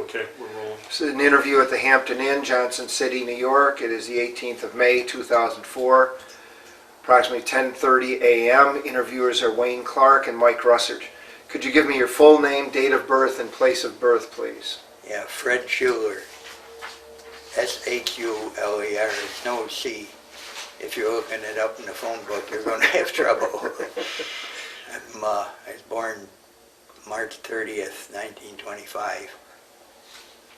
Okay, we're rolling. This is an interview at the Hampton Inn, Johnson City, New York. It is the 18th of May, 2004, approximately 10:30 a.m. Interviewers are Wayne Clark and Mike Russert. Could you give me your full name, date of birth, and place of birth, please? Yeah, Fred Shuler. S-H-U-L-E-R. It's no C. If you're looking it up in the phone book, you're going to have trouble. I was born March 30th, 1925.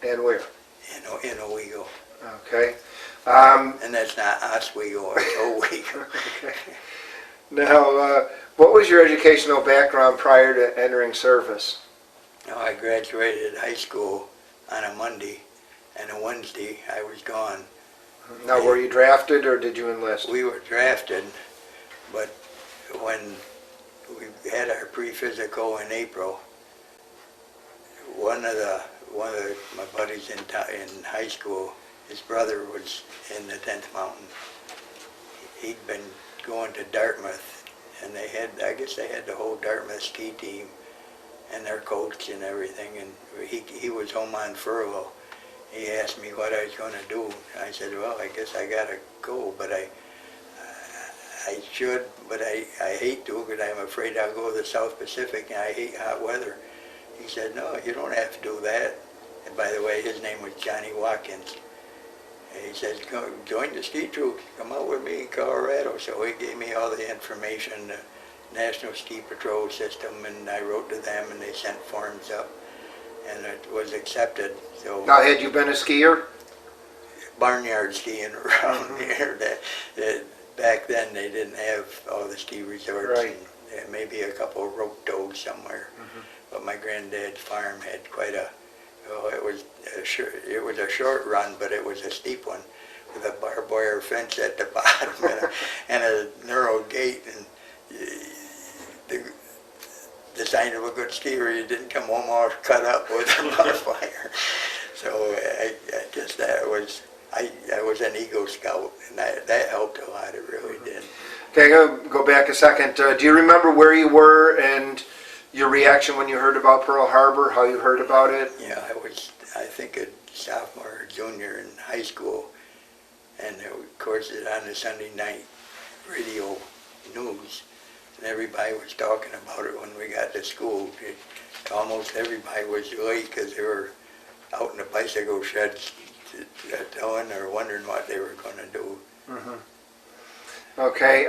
And where? In Owego. Okay. And that's not Oswego, it's Owego. Okay. Now, what was your educational background prior to entering service? I graduated high school on a Monday, and a Wednesday I was gone. Now, were you drafted or did you enlist? We were drafted, but when we had our pre-physical in April, one of my buddies in high school, his brother was in the 10th Mountain. He'd been going to Dartmouth, and I guess they had the whole Dartmouth ski team and their coach and everything, and he was home on furlough. He asked me what I was going to do. I said, well, I guess I got to go, but I should, but I hate to because I'm afraid I'll go to the South Pacific and I hate hot weather. He said, no, you don't have to do that. And by the way, his name was Johnny Watkins. And he said, go join the ski troop, come out with me in Colorado. So he gave me all the information, the National Ski Patrol System, and I wrote to them and they sent forms up. And it was accepted. So Now, had you been a skier? barnyard skiing around here. Back then they didn't have all the ski resorts, Right. and maybe a couple of rope tows somewhere. But my granddad's farm had quite a. Oh, it was a short run, but it was a steep one with a barbed wire fence at the bottom and a narrow gate. And the sign of a good skier, you didn't come home all cut up with a bonfire. So I guess that was, I was an Eagle Scout, and that helped a lot, it really did. Okay, I'm going to go back a second. Do you remember where you were and your reaction when you heard about Pearl Harbor, how you heard about it? Yeah, I think a sophomore or junior in high school, and of course it's on the Sunday night radio news, and everybody was talking about it when we got to school. Almost everybody was late because they were out in the bicycle sheds telling or wondering what they were going to do. Okay.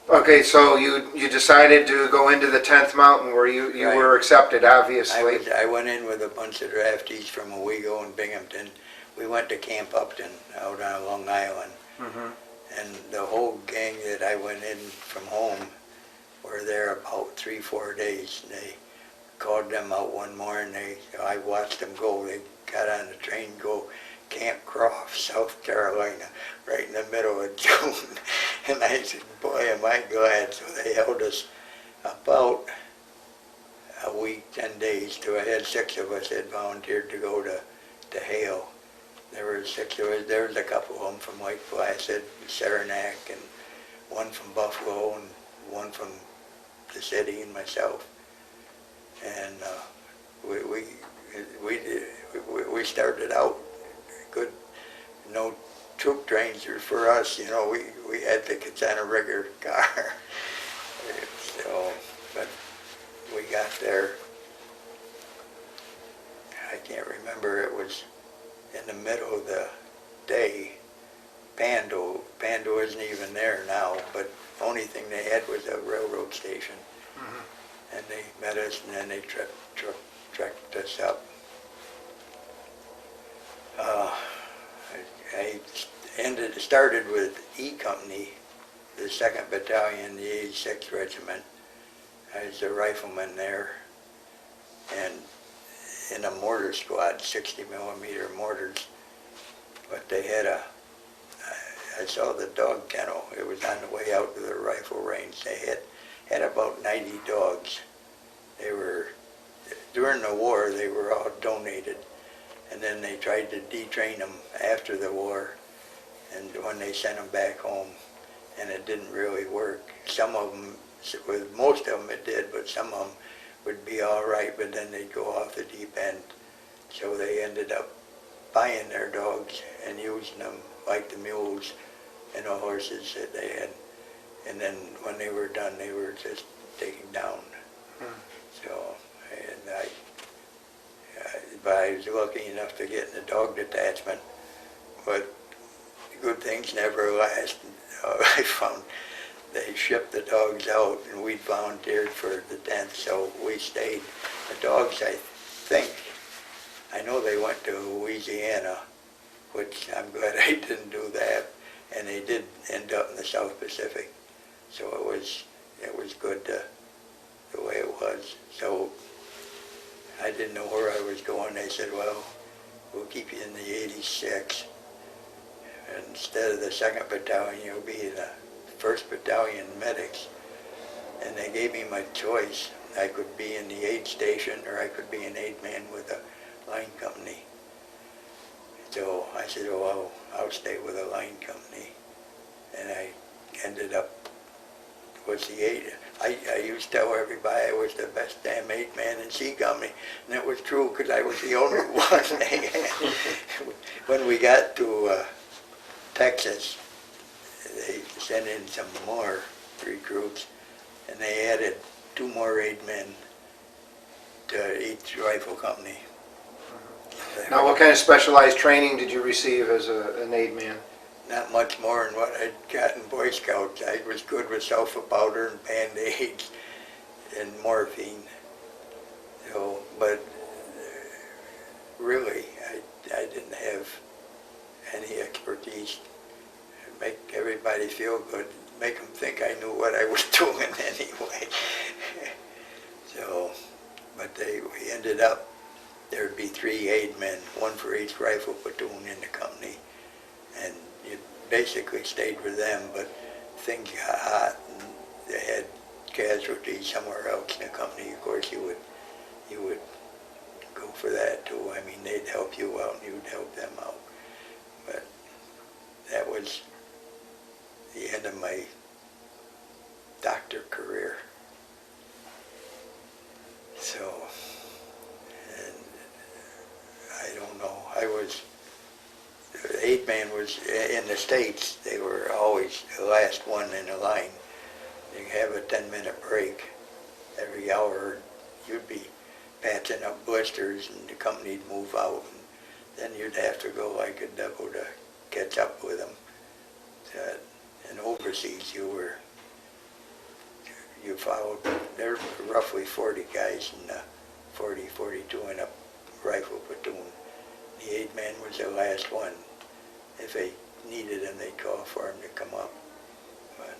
Okay, so you decided to go into the 10th Mountain where you Right. were accepted, obviously. I went in with a bunch of draftees from Owego and Binghamton. We went to Camp Upton out on Long Island. And the whole gang that I went in from home were there about 3-4 days. And they called them out one morning. I watched them go. They got on the train, go Camp Croft, South Carolina, right in the middle of June. And I said, boy, am I glad. So they held us about a week, 10 days, till I had 6 of us that volunteered to go to Hale. There were 6 of us. There was a couple of them from Lake Placid, Saranac, and one from Buffalo, and one from the city, and myself. And we started out good. No troop trains for us, you know. We had tickets on a regular car. So, but we got there. I can't remember. It was in the middle of the day. Pando isn't even there now, but the only thing they had was a railroad station. And they met us, and then they trekked us up. I started with E Company, the 2nd Battalion, the 86th Regiment. I was a rifleman there, and in a mortar squad, 60 millimeter mortars. But they had I saw the dog kennel. It was on the way out to the rifle range. They had about 90 dogs. They were, during the war, they were all donated. And then they tried to detrain them after the war, and when they sent them back home, and it didn't really work. Some of them, with most of them it did, but some of them would be all right, but then they'd go off the deep end. So they ended up buying their dogs and using them like the mules and the horses that they had. And then when they were done, they were just taken down. So, and but I was lucky enough to get in the dog detachment. But good things never last. I found they shipped the dogs out and we volunteered for the 10th, so we stayed. The dogs, I know they went to Louisiana, which I'm glad I didn't do that, and they did end up in the South Pacific. So it was good the way it was. So I didn't know where I was going. They said, well, we'll keep you in the 86. And instead of the 2nd Battalion, you'll be in the 1st Battalion Medics. And they gave me my choice. I could be in the aid station or I could be an aid man with a line company. So I said, well, I'll stay with a line company. And I ended up with the aid. I used to tell everybody I was the best damn aid man in C Company. And it was true because I was the only one. When we got to Texas, they sent in some more recruits, and they added 2 more aid men to each rifle company. Now, what kind of specialized training did you receive as an aid man? Not much more than what I'd got in Boy Scouts. I was good with sulfa powder and Band-Aids and morphine. So, but really, I didn't have any expertise. Make everybody feel good, make them think I knew what I was doing anyway. So, but we ended up, there'd be 3 aid men, 1 for each rifle platoon in the company, and you basically stayed with them, but things got hot and they had casualties somewhere else in the company. Of course, you would go for that too. I mean, they'd help you out and you'd help them out. But that was the end of my doctor career. So, and I don't know, the aid man was, in the States, they were always the last one in the line. You have a 10-minute break every hour. You'd be patching up blisters and the company'd move out. And then you'd have to go like a devil to catch up with them. And overseas, you followed, there were roughly 40 guys in the 42 in a rifle platoon. The aid man was the last one. If they needed him, they'd call for him to come up. But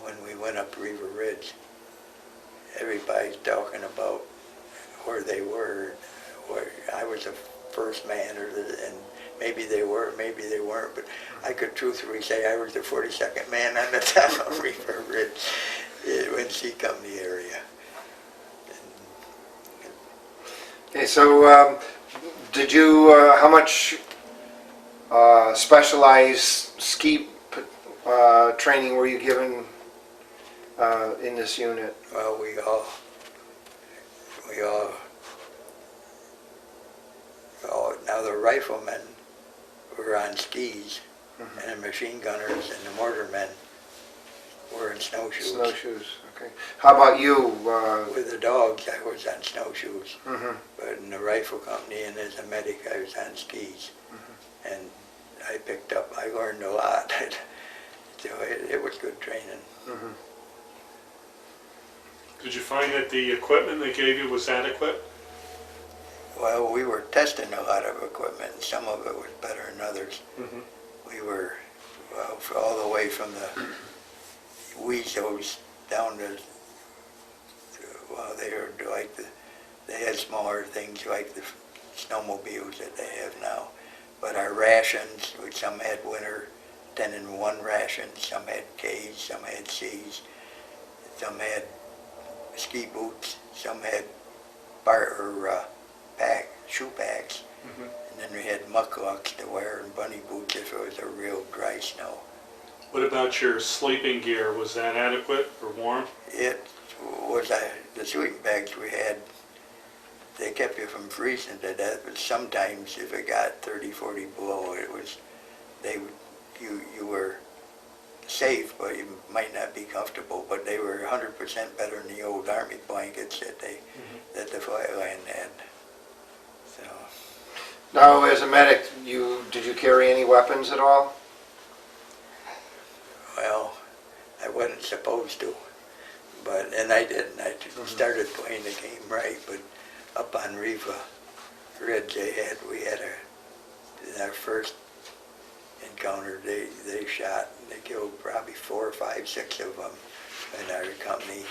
when we went up River Ridge, everybody's talking about where they were. I was the first man, and maybe they were, maybe they weren't, but I could truthfully say I was the 42nd man on the top of River Ridge in C Company area. Okay, so did you, how much specialized ski training were you given in this unit? Well, we all, now the riflemen were on skis, and the machine gunners and the mortarmen were in snowshoes. Snowshoes, okay. How about you? With the dogs, I was on snowshoes, but in the rifle company and as a medic, I was on skis. And I learned a lot. So it was good training. Did you find that the equipment they gave you was adequate? Well, we were testing a lot of equipment, and some of it was better than others. We were, all the way from the Weezos down to they were like they had smaller things like the snowmobiles that they have now. But our rations, some had winter 10-in-1 rations, some had K's, some had C's, some had ski boots, some had shoe packs, and then we had mucklucks to wear and bunny boots if it was a real dry snow. What about your sleeping gear? Was that adequate or warm? It was the sleeping bags we had they kept you from freezing to death, but sometimes if it got 30, 40 below, you were safe, but you might not be comfortable. But they were 100% better than the old Army blankets that that the flatland had. So. Now, as a medic, did you carry any weapons at all? Well, I wasn't supposed to, and I didn't. I started playing the game right, but up on Riva Ridge, we had in our first encounter, they shot, they killed probably 4, 5, 6 of them in our company,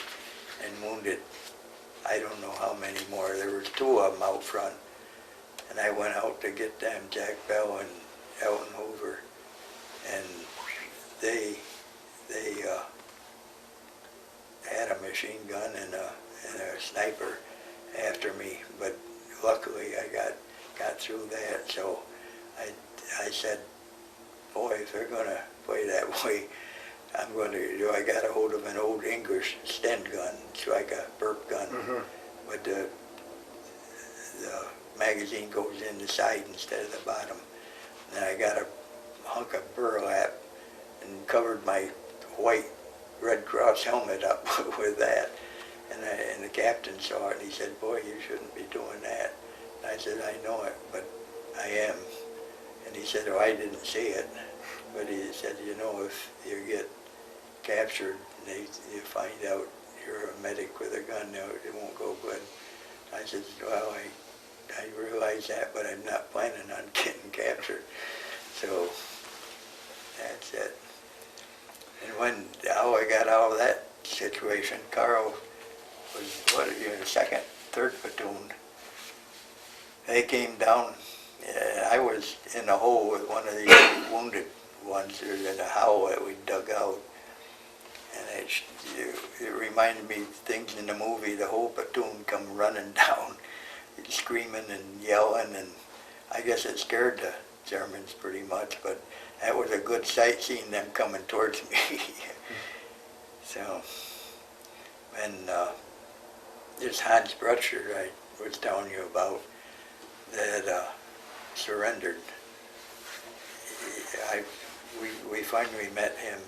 and wounded I don't know how many more. There was 2 of them out front, and I went out to get them, Jack Bell and Elton Hoover, and they had a machine gun and a sniper after me, but luckily I got through that. So I said, boy, if they're going to play that way, I got a hold of an old English Sten gun. It's like a burp gun, but the magazine goes in the side instead of the bottom. And I got a hunk of burlap and covered my white Red Cross helmet up with that. And the captain saw it and he said, boy, you shouldn't be doing that. And I said, I know it, but I am. And he said, oh, I didn't see it. But he said, you know, if you get captured and you find out you're a medic with a gun, it won't go good. I said, well, I realize that, but I'm not planning on getting captured. So that's it. And how I got out of that situation, Carl was, the 2nd, 3rd platoon. They came down, I was in a hole with one of the wounded ones in the howl that we dug out. And it reminded me of things in the movie, the whole platoon come running down, screaming and yelling, and I guess it scared the Germans pretty much, but that was a good sight seeing them coming towards me. So, and this Hans Brutcher I was telling you about that surrendered, we finally met him.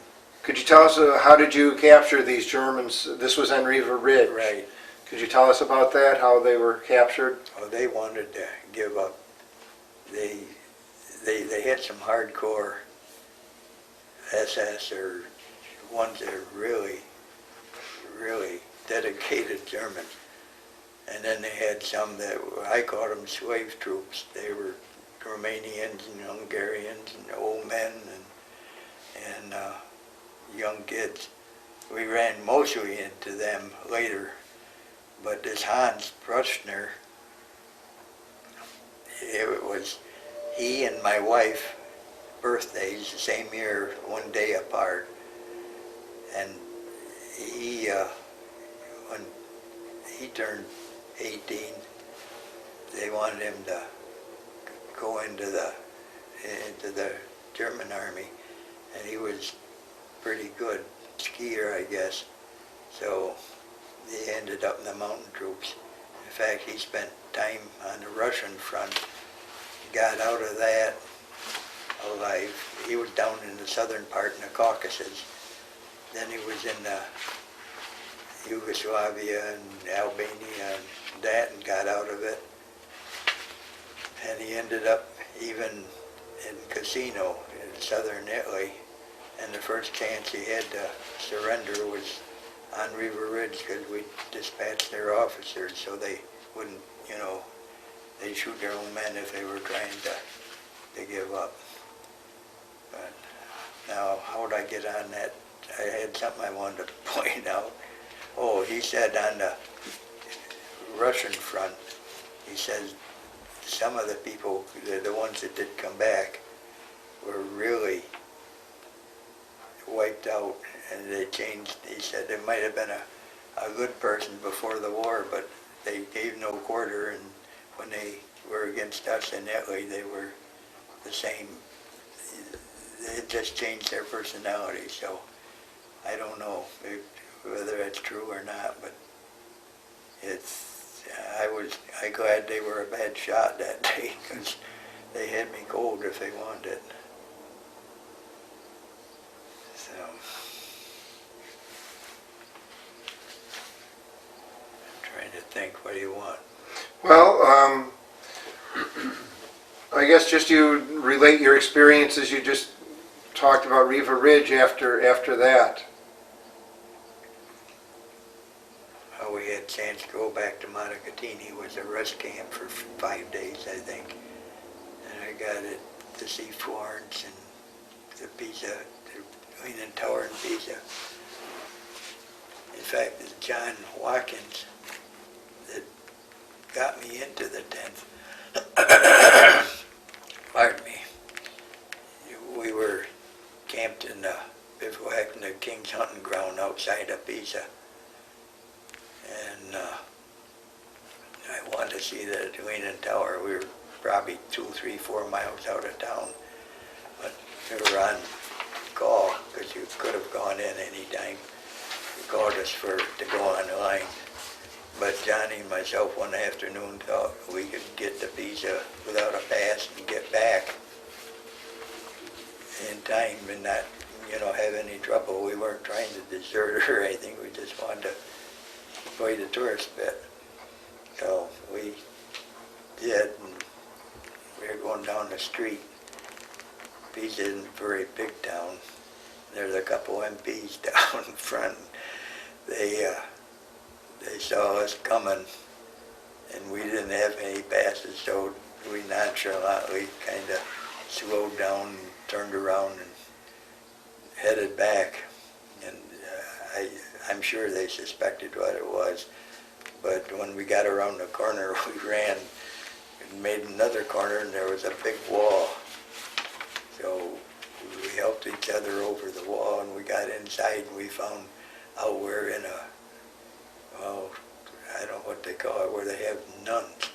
Could you tell us, how did you capture these Germans? This was on Riva Ridge. Right. Could you tell us about that, how they were captured? Oh, they wanted to give up. They had some hardcore SS or ones that are really, really dedicated Germans. And then they had some that, I called them slave troops. They were Romanians and Hungarians and old men and young kids. We ran mostly into them later, but this Hans Brutschner, it was he and my wife birthdays the same year, one day apart, and when he turned 18, they wanted him to go into the German army, and he was pretty good skier, I guess. So he ended up in the mountain troops. In fact, he spent time on the Russian front, got out of that alive. He was down in the southern part in the Caucasus. Then he was in Yugoslavia and Albania and that, and got out of it. And he ended up even in Cassino in southern Italy. And the first chance he had to surrender was on Riva Ridge, because we dispatched their officers so they wouldn't, they'd shoot their own men if they were trying to give up. But now, how would I get on that? I had something I wanted to point out. Oh, he said on the Russian front, he says some of the people, the ones that did come back, were really wiped out, and they changed. He said there might have been a good person before the war, but they gave no quarter, and when they were against us in Italy, they were the same. They just changed their personality, so I don't know whether that's true or not, but I I glad they were a bad shot that day, because they had me cold if they wanted it. So, I'm trying to think, what do you want? Well, I guess just you relate your experiences. You just talked about Riva Ridge after that. We had a chance to go back to Montecatini. It was a rest camp for 5 days, I think. And I got it to see Florence and the Pisa, the Leaning Tower in Pisa. In fact, it's John Watkins that got me into the 10th. Pardon me. We were camped in the bivouac in the King's Hunting Ground outside of Pisa. And I wanted to see the Leaning Tower. We were probably 2, 3, 4 miles out of town. But we were on call, because you could have gone in any time. They called us to go online. But Johnny and myself one afternoon thought we could get to Pisa without a pass and get back in time and not, have any trouble. We weren't trying to desert or anything. We just wanted to play the tourist bit. So we did, and we were going down the street. Pisa isn't a very big town. There's a couple MPs down in front. They saw us coming, and we didn't have any passes, so we nonchalantly kind of slowed down and turned around and headed back. And I'm sure they suspected what it was, but when we got around the corner, we ran and made another corner, and there was a big wall. So we helped each other over the wall, and we got inside, and we found out we're in a, well, I don't know what they call it, where they have nuns.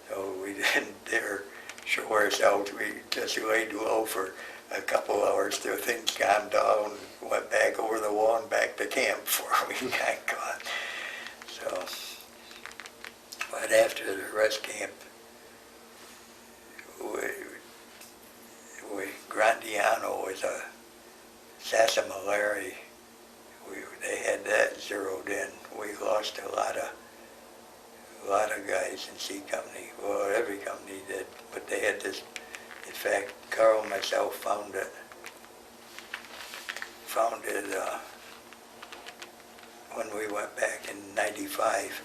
So we didn't dare show ourselves. We just laid low for a couple hours till things calmed down, went back over the wall and back to camp before we got caught. So, but after the rest camp, Grandiano was a Sassamolari. They had that zeroed in. We lost a lot of guys in C Company. Well, every company did, but they had this. In fact, Carl and myself found it when we went back in '95,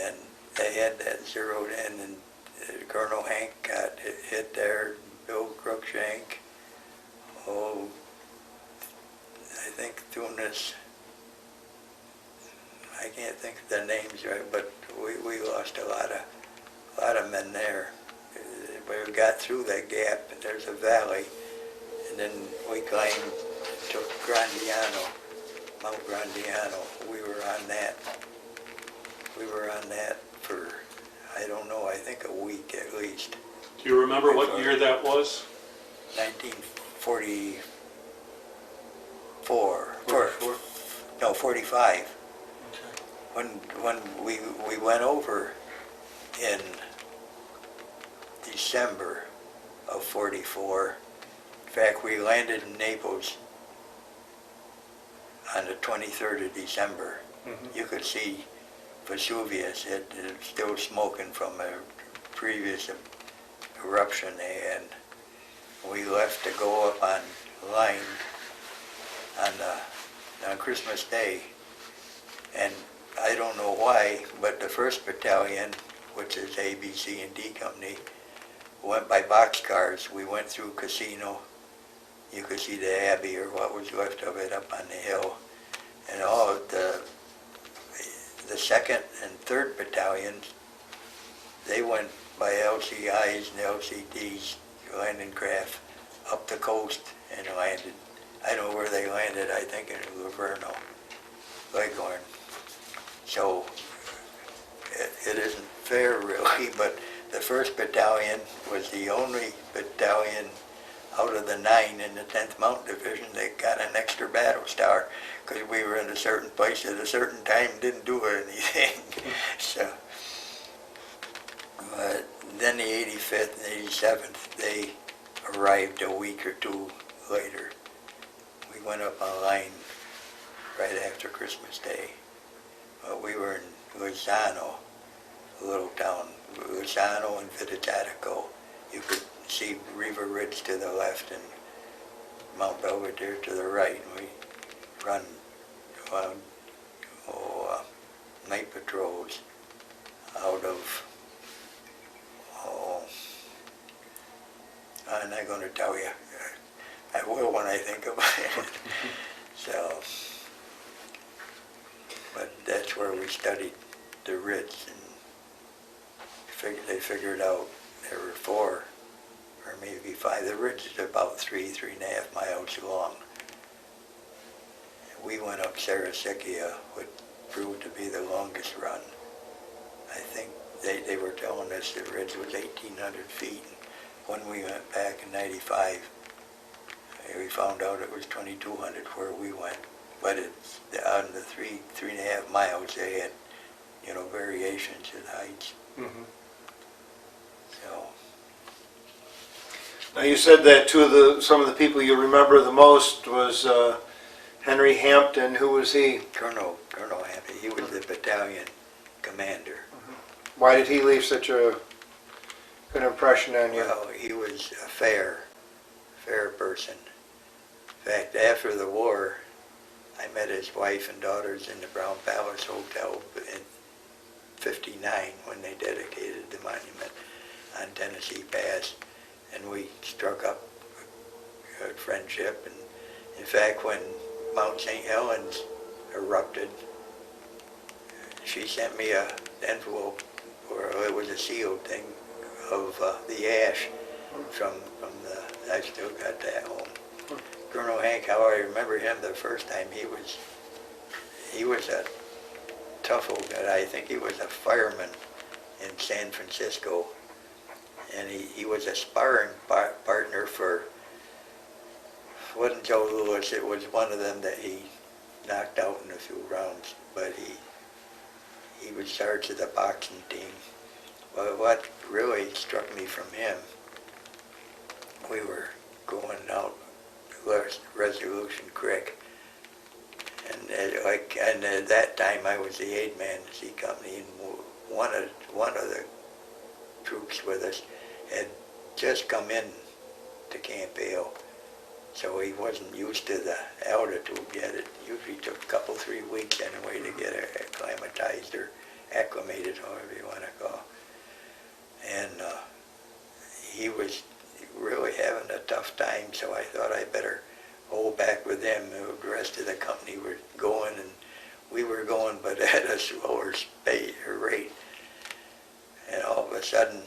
and they had that zeroed in, and Colonel Hank got hit there, Bill Cruikshank, I think Tunis, I can't think of the names right, but we lost a lot of men there. We got through that gap, and there's a valley, and then we climbed, took Mount Grandiano. We were on that for, I don't know, I think a week at least. Do you remember what year that was? 1944. 44? No, 45. Okay. When we went over in December of 44. In fact, we landed in Naples on the 23rd of December. Mm-hmm. You could see Vesuvius, it was still smoking from a previous eruption they had. We left to go up on line on Christmas Day, and I don't know why, but the 1st Battalion, which is A, B, C, and D Company, went by boxcars. We went through Casino. You could see the Abbey, or what was left of it, up on the hill. And all of the 2nd and 3rd Battalions, they went by LCIs and LCDs, landing craft, up the coast and landed. I don't know where they landed, I think in Livorno, Leghorn. So it isn't fair really, but the 1st Battalion was the only battalion out of the 9 in the 10th Mountain Division, they got an extra battle star because we were in a certain place at a certain time, didn't do anything. So, but then the 85th and 87th, they arrived a week or two later. We went up on line right after Christmas Day. We were in Lozano, a little town, Lozano and Vitacatico. You could see Riva Ridge to the left and Mount Belvedere to the right. We run night patrols out of, I'm not going to tell you. I will when I think about it. So, but that's where we studied the ridge, and they figured out there were 4 or maybe 5. The ridge is about 3.5 miles long. We went up Sarasickia, which proved to be the longest run. I think they were telling us the ridge was 1,800 feet. When we went back in '95, we found out it was 2,200 where we went. But it's on the 3.5 miles, they had, variations in heights. Mhm. So. Now you said that some of the people you remember the most was Henry Hampton. Who was he? Colonel Hampton. He was the battalion commander. Why did he leave such a good impression on you? Well, he was a fair person. In fact, after the war, I met his wife and daughters in the Brown Palace Hotel in '59 when they dedicated the monument on Tennessee Pass, and we struck up a friendship. And in fact, when Mount St. Helens erupted, she sent me an envelope, or it was a sealed thing, of the ash from the, I still got that home. Colonel Hank, how I remember him the first time, he was a tough old guy. I think he was a fireman in San Francisco, and he was a sparring partner for, wasn't Joe Lewis, it was one of them that he knocked out in a few rounds, but he was charged of the boxing team. Well, what really struck me from him, we were going out Resolution Creek, and at that time I was the aid man in the C Company, and one of the troops with us had just come in to Camp Hale, so he wasn't used to the altitude yet. It usually took a couple, 3 weeks anyway to get acclimatized or acclimated, however you want to call it. And he was really having a tough time, so I thought I better hold back with him. The rest of the company were going, and we were going, but at a slower rate. And all of a sudden,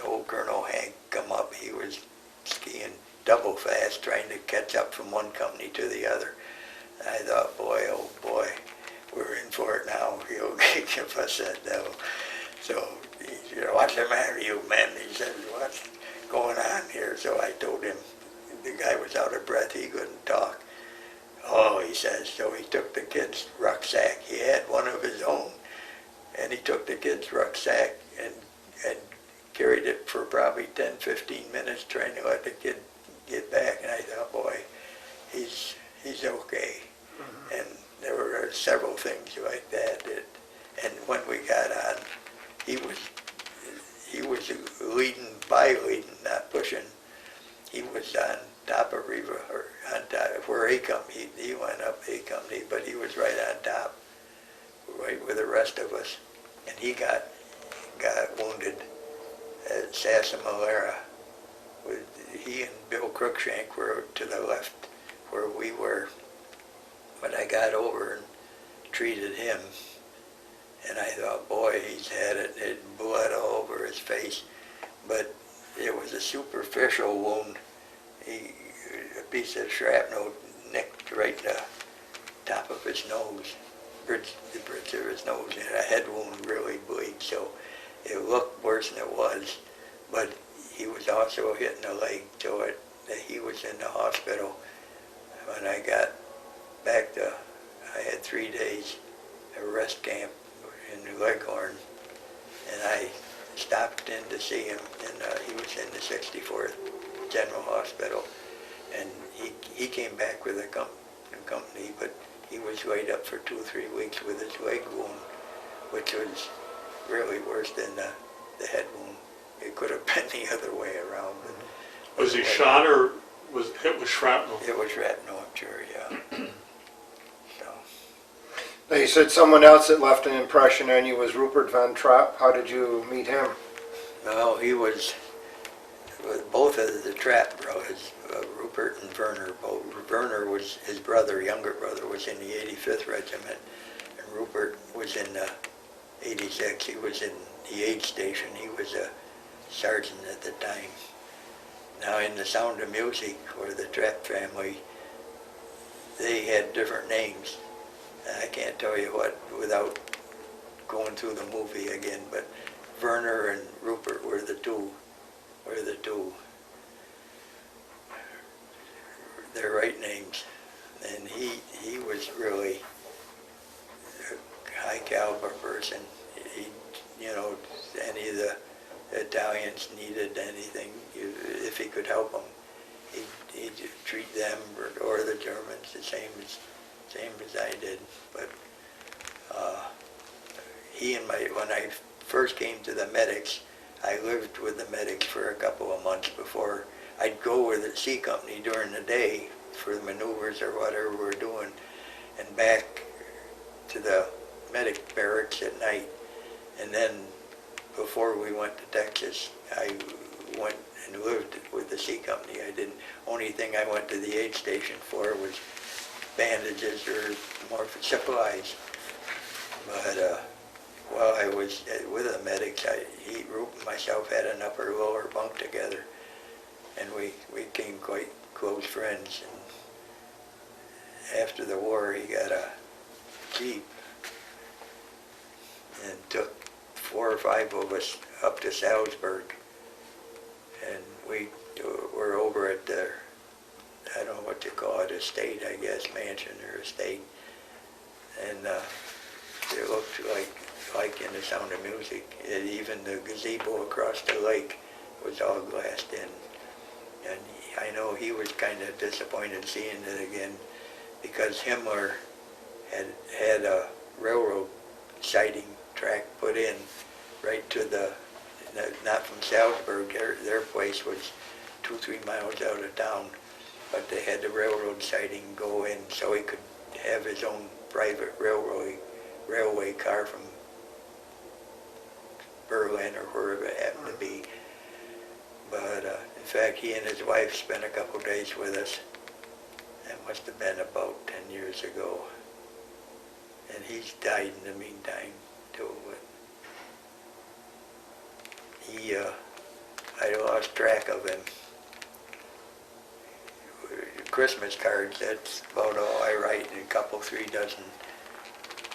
old Colonel Hank come up. He was skiing double fast, trying to catch up from one company to the other. And I thought, boy, oh boy, we're in for it now. He'll give us that devil. So he said, "What's the matter, you men?" He said, "What's going on here?" So I told him. The guy was out of breath. He couldn't talk. "Oh," he says, so he took the kid's rucksack. He had one of his own, and he took the kid's rucksack and carried it for probably 10, 15 minutes trying to let the kid get back. And I thought, boy, he's okay. Mm-hmm. And there were several things like that. And when we got on, he was leading, not pushing. He was on top of Riva, or on top where A Company. He went up A Company, but he was right on top, right with the rest of us. And he got wounded at Sassamalera. He and Bill Cruikshank were to the left where we were. But I got over and treated him, and I thought, boy, he's had it. It blood all over his face, but it was a superficial wound. A piece of shrapnel nicked right in the top of his nose, the bridge of his nose, and a head wound really bleeds, so it looked worse than it was. But he was also hit in the leg, so he was in the hospital. When I got back I had 3 days at rest camp in Leghorn, and I stopped in to see him, and he was in the 64th General Hospital, and he came back with a company, but he was laid up for 2 or 3 weeks with his leg wound, which was really worse than the head wound. It could have been the other way around. Was he shot or was hit with shrapnel? It was shrapnel, I'm sure, yeah. So, Now, you said someone else that left an impression on you was Rupert Von Trapp. How did you meet him? well, he was with both of the Trapp brothers, Rupert and Werner. Werner was his brother, younger brother, was in the 85th Regiment, and Rupert was in the 86. He was in the aid station. He was a sergeant at the time. Now, in The Sound of Music, or the Trapp family, they had different names. I can't tell you what without going through the movie again, but Werner and Rupert were the two. Their right names. And he was really a high caliber person. He, any of the Italians needed anything, if he could help them, he'd treat them or the Germans the same as I did. But when I first came to the medics, I lived with the medics for a couple of months before. I'd go with the C Company during the day for the maneuvers or whatever we're doing, and back to the medic barracks at night. And then before we went to Texas, I went and lived with the C Company. Only thing I went to the aid station for was bandages or more supplies. But while I was with the medics, Rupert and myself had an upper-lower bunk together, and we became quite close friends. And after the war, he got a Jeep and took 4 or 5 of us up to Salzburg, and we were over at their, I don't know what you call it, estate, I guess, mansion or estate, and it looked like in The Sound of Music. Even the gazebo across the lake was all glassed in, and I know he was kind of disappointed seeing it again, because Himmler had a railroad siding track put in right to not from Salzburg, their place was 2-3 miles out of town, but they had the railroad siding go in so he could have his own private railway car from Berlin or wherever it happened to be. But in fact, he and his wife spent a couple days with us. That must have been about 10 years ago. And he's died in the meantime too. But I lost track of him. Christmas cards, that's about all I write, a couple, 3 dozen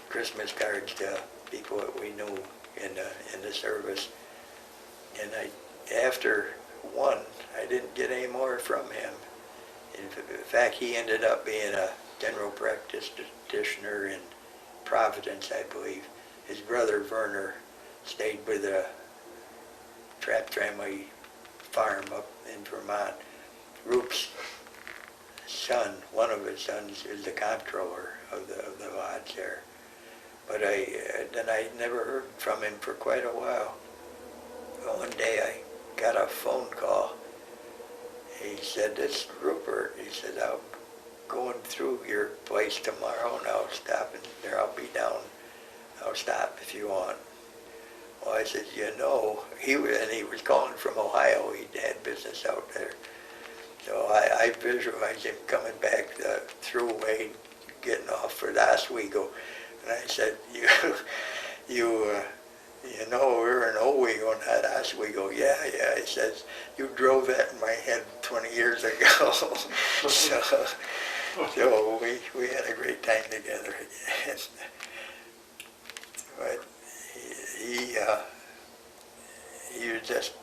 Christmas cards to people that we knew in the service. And after one, I didn't get any more from him. In fact, he ended up being a general practitioner in Providence, I believe. His brother Werner stayed with a Trapp family farm up in Vermont. Rupert's son, one of his sons, is the comptroller of the lodge there. But I never heard from him for quite a while. One day I got a phone call. He said, "This is Rupert." He said, "I'm going through your place tomorrow and I'll stop in there. I'll be down. I'll stop if you want." Well, I said, he was calling from Ohio. He had business out there. So I visualized him coming back through Wade, getting off for the Oswego. And I said, we're in Owego, not Oswego. Yeah. He says, "You drove that in my head 20 years ago." So we had a great time together again. But he was just,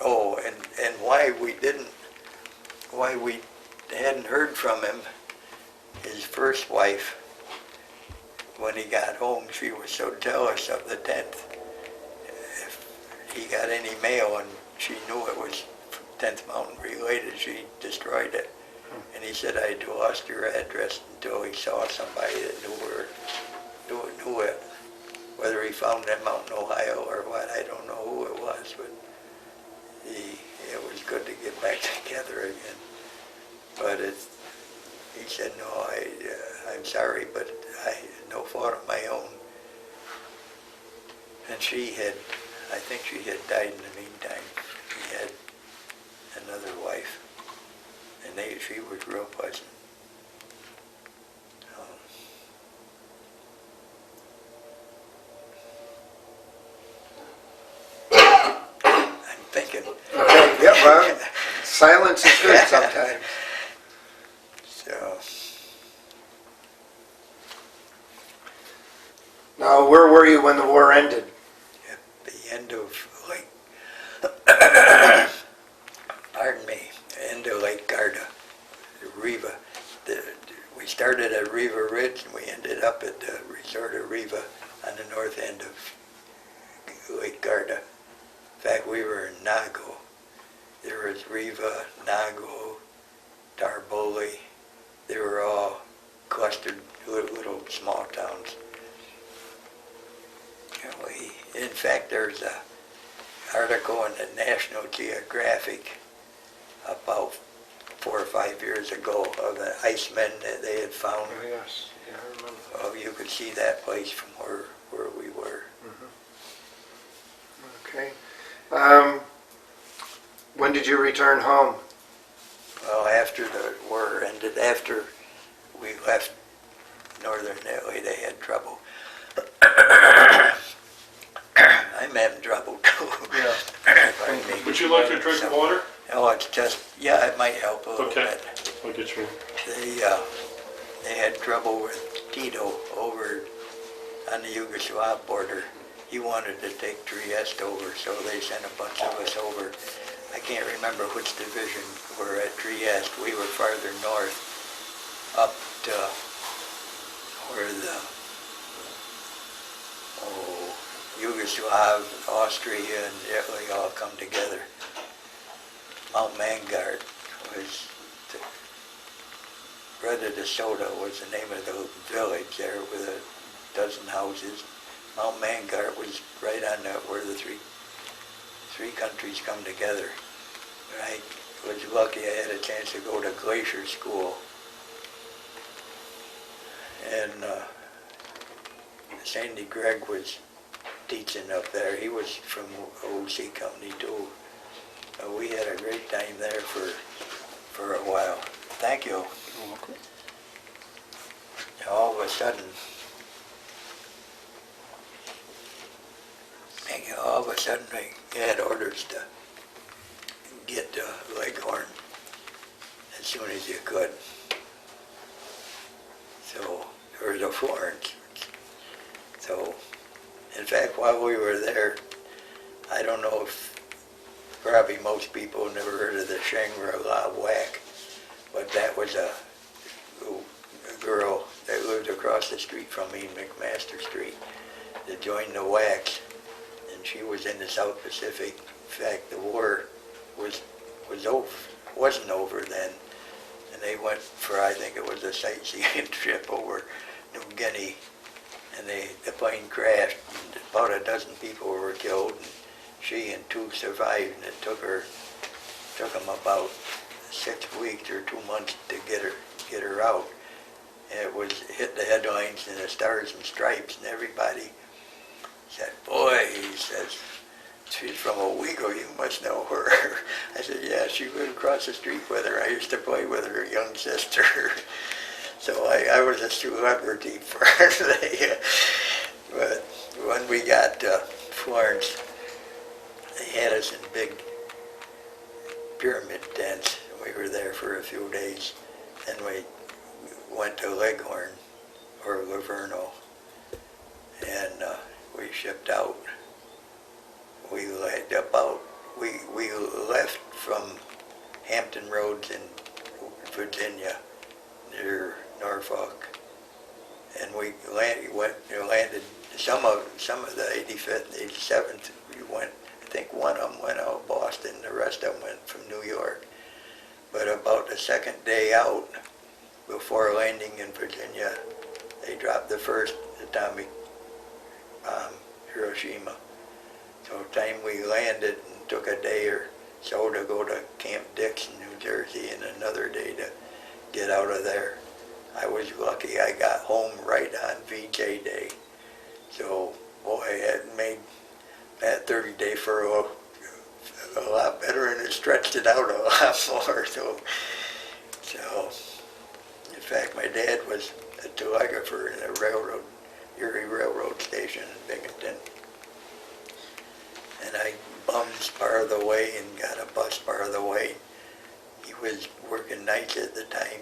and why we hadn't heard from him. His first wife, when he got home, she was so jealous of the 10th. If he got any mail and she knew it was 10th Mountain related, she destroyed it. And he said, "I lost your address," until he saw somebody that knew it. Whether he found them out in Ohio or what, I don't know who it was, but it was good to get back together again. But he said, "No, I'm sorry, but I had no fault of my own." And I think she had died in the meantime. He had another wife, and she was real pleasant. I'm thinking. Okay, yeah, well, silence is good sometimes. So, Now, where were you when the war ended? at the end of pardon me, end of Lake Garda, Riva. We started at Riva Ridge and we ended up at the resort of Riva on the north end of Lake Garda. In fact, we were in Nago. There was Riva, Nago, Tarboli. They were all clustered little small towns. In fact, there's an article in the National Geographic about 4 or 5 years ago of the icemen that they had found. Oh, yes, yeah, I remember. Oh, you could see that place from where we were. Okay. When did you return home? Well, after the war ended, after we left Northern Italy, they had trouble. I'm having trouble too. Yeah. Pardon me. Would you like a drink of water? No, it's just, yeah, it might help a little Okay. bit. I'll get you. They had trouble with Tito over on the Yugoslav border. He wanted to take Trieste over, so they sent a bunch of us over. I can't remember which division were at Trieste. We were farther north, up to where the Yugoslav, Austria, and Italy all come together. Mount Mangart was, Breda de Soda was the name of the village there with a dozen houses. Mount Mangart was right on where the three countries come together. But I was lucky I had a chance to go to Glacier School. And Sandy Gregg was teaching up there. He was from OC Company too. We had a great time there for a while. Thank you. You're welcome. All of a sudden, we had orders to get Leghorn as soon as you could. So, or the Florence. So, in fact, while we were there, I don't know if probably most people have never heard of the Shangri-La Whack, but that was a girl that lived across the street from me, McMaster Street, that joined the Whacks, and she was in the South Pacific. In fact, the war wasn't over then, and they went for, I think it was a sightseeing trip over New Guinea, and the plane crashed, and about a dozen people were killed, and she and 2 survived, and it took them about 6 weeks or 2 months to get her out. And it was hit the headlines in the Stars and Stripes, and everybody said, "Boy," he says, "she's from Owego, you must know her." I said, "Yeah, she lived across the street with her. I used to play with her young sister." So I was a celebrity for her. But when we got to Florence, they had us in big pyramid tents. We were there for a few days. Then we went to Leghorn, or Livorno, and we shipped out. We we left from Hampton Roads in Virginia near Norfolk, and we landed some of the 85th and 87th. We went, I think one of them went out of Boston, the rest of them went from New York. But about the second day out, before landing in Virginia, they dropped the first atomic bomb, Hiroshima. So time we landed and took a day or so to go to Camp Dix in New Jersey and another day to get out of there. I was lucky I got home right on VJ Day. So, boy, it made that 30-day furlough a lot better, and it stretched it out a lot more. So, in fact, my dad was a telegrapher in a Erie Railroad station in Binghamton. And I bummed part of the way and got a bus part of the way. He was working nights at the time.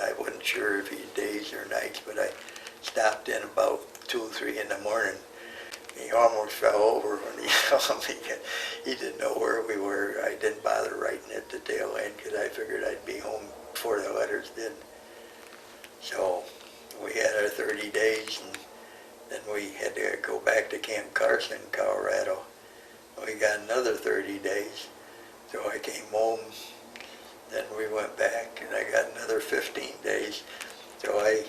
I wasn't sure if he days or nights, but I stopped in about 2 or 3 in the morning. He almost fell over when he saw me. He didn't know where we were. I didn't bother writing at the tail end because I figured I'd be home before the letters did. So we had our 30 days, and then we had to go back to Camp Carson, Colorado. We got another 30 days. So I came home, then we went back, and I got another 15 days. So I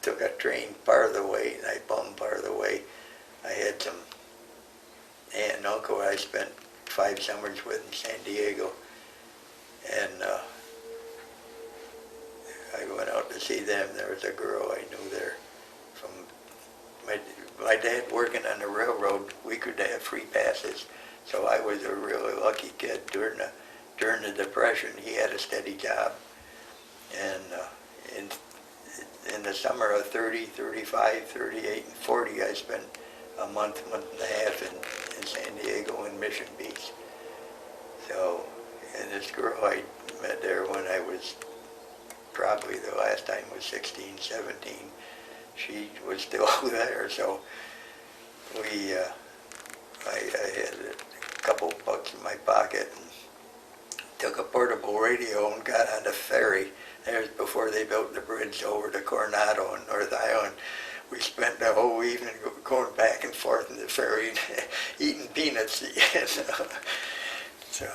took a train part of the way, and I bummed part of the way. I had some aunt and uncle I spent 5 summers with in San Diego, and I went out to see them. There was a girl I knew there from my dad working on the railroad. We could have free passes, so I was a really lucky kid. During the Depression, he had a steady job, and in the summer of 30, 35, 38, and 40, I spent a month and a half in San Diego and Mission Beach. So, and this girl I met there when I was, probably the last time was 16, 17. She was still there, so I had a couple bucks in my pocket and took a portable radio and got on the ferry. That was before they built the bridge over to Coronado and North Island. We spent the whole evening going back and forth in the ferry eating peanuts. So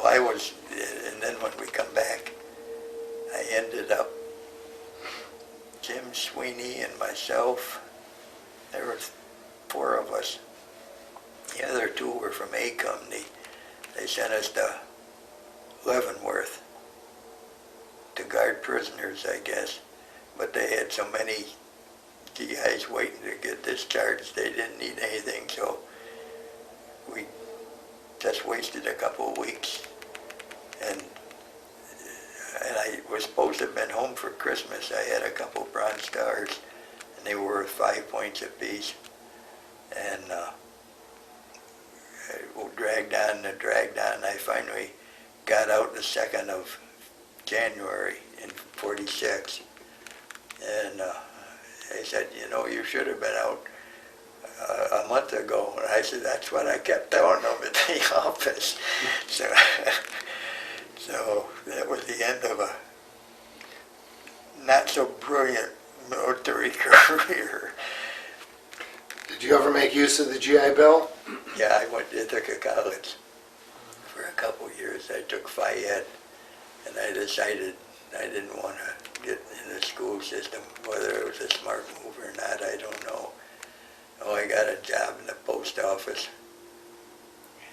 I was, and then when we come back, I ended up, Jim Sweeney and myself, there was 4 of us. The other 2 were from A Company. They sent us to Leavenworth to guard prisoners, I guess. But they had so many GIs waiting to get discharged, they didn't need anything, so we just wasted a couple of weeks. And I was supposed to have been home for Christmas. I had a couple Bronze Stars, and they were worth 5 points apiece. And I dragged on and dragged on. I finally got out the 2nd of January in 46. And they said, you know, you should have been out a month ago. And I said, that's what I kept telling them at the office. So that was the end of a not so brilliant military career. Did you ever make use of the GI Bill? Yeah, I went to Ithaca College for a couple of years. I took Phi Ed, and I decided I didn't want to get in the school system. Whether it was a smart move or not, I don't know. Oh, I got a job in the post office,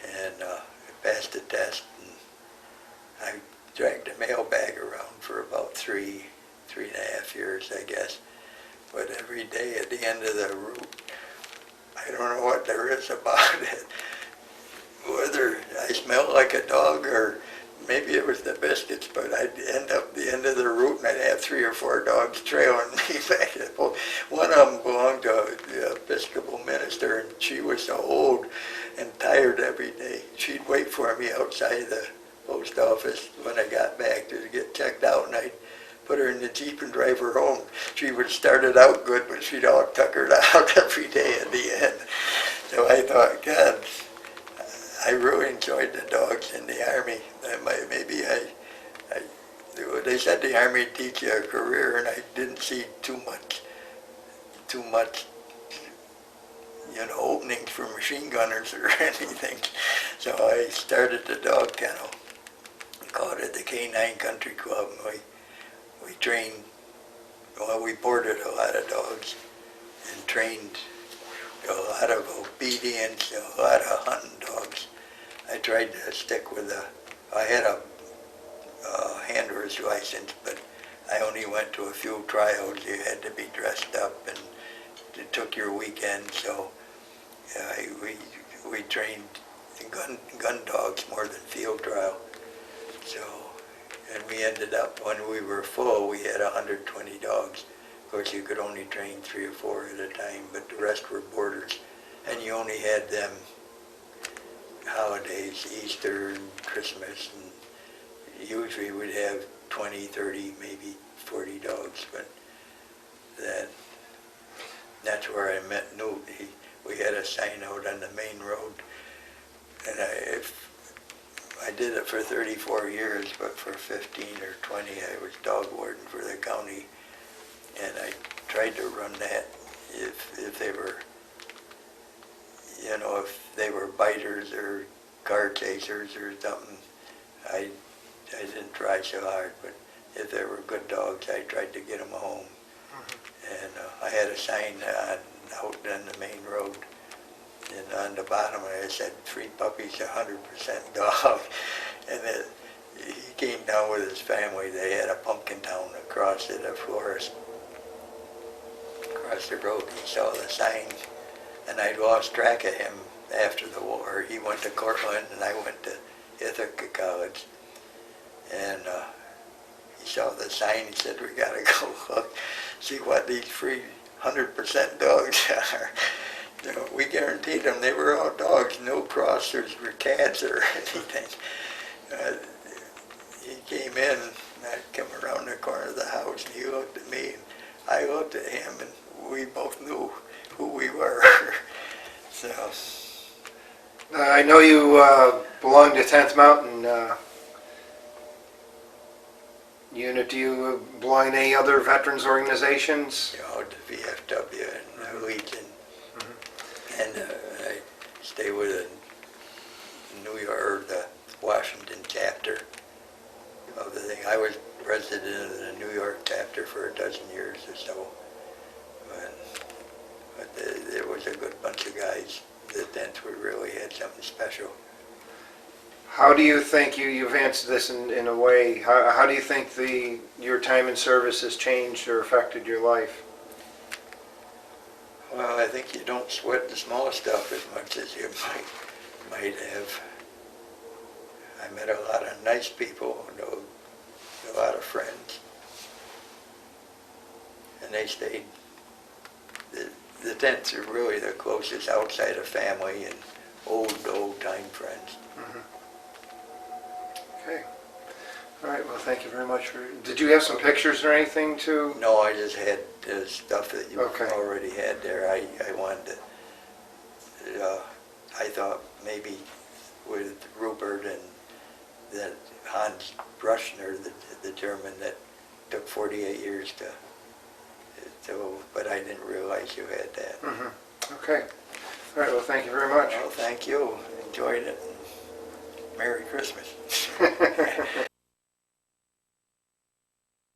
and I passed the test, and I dragged a mail bag around for about 3.5 years, I guess. But every day at the end of the route, I don't know what there is about it. Whether I smelled like a dog or maybe it was the biscuits, but I'd end up the end of the route and I'd have 3 or 4 dogs trailing me back. One of them belonged to the Episcopal minister, and she was so old and tired every day. She'd wait for me outside the post office when I got back to get checked out, and I'd put her in the Jeep and drive her home. She would start it out good, but she'd all tuckered out every day at the end. So I thought, God, I really enjoyed the dogs in the Army. Maybe they said the Army would teach you a career, and I didn't see too much, openings for machine gunners or anything. So I started the dog kennel. We called it the K9 Country Club. We trained, we boarded a lot of dogs and trained a lot of obedience, a lot of hunting dogs. I tried to stick with I had a handler's license, but I only went to a few trials. You had to be dressed up, and it took your weekend, so we trained gun dogs more than field trial. So, and we ended up, when we were full, we had 120 dogs. Of course, you could only train 3 or 4 at a time, but the rest were boarders. And you only had them holidays, Easter and Christmas, and usually we'd have 20, 30, maybe 40 dogs, but that's where I met Newt. We had a sign out on the main road, and I did it for 34 years, but for 15 or 20 I was dog warden for the county, and I tried to run that if they were, if they were biters or car chasers or something. I didn't try so hard, but if they were good dogs, I tried to get them home. And I had a sign out on the main road, and on the bottom it said, "Free puppies, 100% dog." And he came down with his family. They had a pumpkin town across the forest, across the road. He saw the sign, and I lost track of him after the war. He went to Cortland, and I went to Ithaca College. And he saw the sign. He said, "We gotta go look, see what these free 100% dogs are." We guaranteed them they were all dogs, no crossers or cats or anything. He came in, and I come around the corner of the house, and he looked at me, and I looked at him, and we both knew who we were. So. I know you belong to 10th Mountain Unit. Do you belong to any other veterans organizations? The VFW and the Legion. And I stay with the New York, or the Washington chapter of the thing. I was president of the New York chapter for a dozen years or so. But there was a good bunch of guys. The 10th really had something special. How do you think, you've answered this in a way, how do you think your time in service has changed or affected your life? Well, I think you don't sweat the small stuff as much as you might have. I met a lot of nice people, a lot of friends, and they stayed. The 10ths are really the closest outside of family and old time friends. Okay. All right, well, thank you very much for... Did you have some pictures or anything to... No, I just had the stuff that you Okay. already had there. I wanted to... I thought maybe with Rupert and that Hans Bruschner, the German that took 48 years to... But I didn't realize you had that. Okay. All right, well, thank you very much. Well, thank you. Enjoyed it. Merry Christmas.